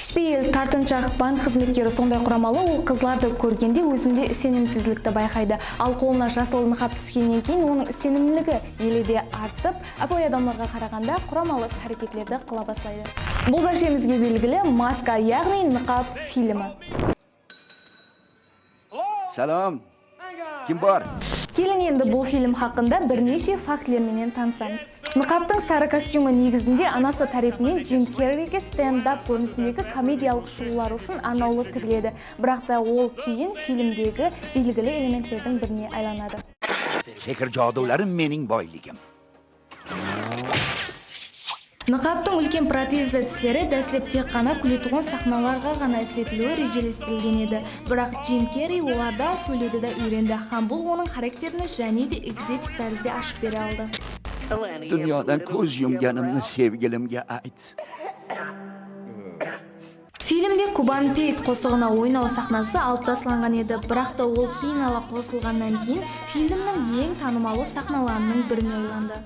Кішіпейіл тартынчақ банк қызметкері сондай құрамалы, ол қызларды көргенде өзінде сенімсіздікті байқайды. Ал қолына жасыл нақап түскеннен кейін оның сенімлігі еледе артып, апай адамларға қарағанда құрамалы әрекетлерді қыла бастайды. Бұл бәршемізге белгілі «Маска», яғни нақап фильмі. Салам, кім бар? Келін енді бұл фильм хақында бірнеше фактілерменен танысамыз. Нақаптың сары костюмы негізінде анасы тарапынан Джим Керриге стендап көрінісіндегі комедиялық шоулар үшін арнаулы тігіледі. Бірақ та ол кейін фильмдегі белгілі элементтердің біріне айланады. Секір жадуларым менің бойлығым. Нақаптың үлкен протезді тістері дәслеп тек қана күлетұғын сахналарға ғана істетілуі режелестірілген еді. Бірақ Джим Керри оларда сөйлеуді де үйренді. Һәм бұл оның характерini және де экзотик тәрізде ашып бере алды. Dünyadan көз жұмганымны sevgilimге айт. Фильмде Кубан Пейт қосығына ойнау сахнасы алып тасталынған еді, бірақ та ол кейін ала қосылғаннан кейін фильмнің ең танымалы сахналарының біріне айланды.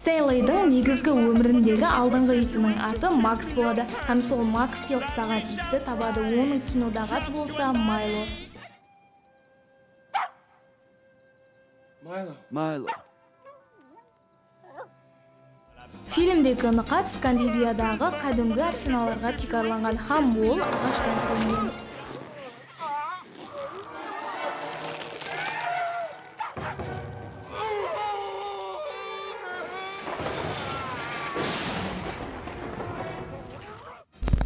Стейлейдің негізгі өміріндегі алдыңғы итінің аты Макс болады, һәм сол Макске ұқсаған итті табады. Оның кинодағы аты болса Майло. Майло. Фильмдегі нақап Скандинавиядағы қадімгі арсеналарға тикарланған, һәм ол ағаштан істелінген.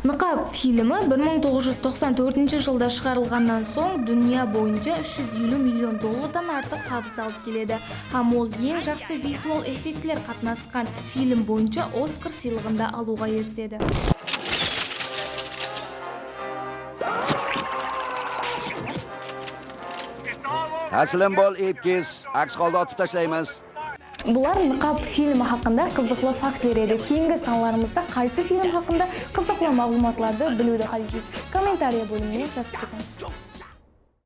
Нақап фильмі 1994 жылда шығарылғаннан соң дүния бойынша $350 миллион артық табыс алып келеді. Һәм ол ең жақсы визуал эффектілер қатынасқан фильм бойынша Оскар сыйлығында алуға ерседі. Тәсілім бол, епкес, ақш қалды атып ташлаймыз. Бұлар нақап фильмі хақында қызықлы фактілер еді. Кейінгі саналарымызда қайсы фильм хақында қызықлы мағлұматларды білуді қалайсыз? Комментария бөліміне жазып кетіңіз.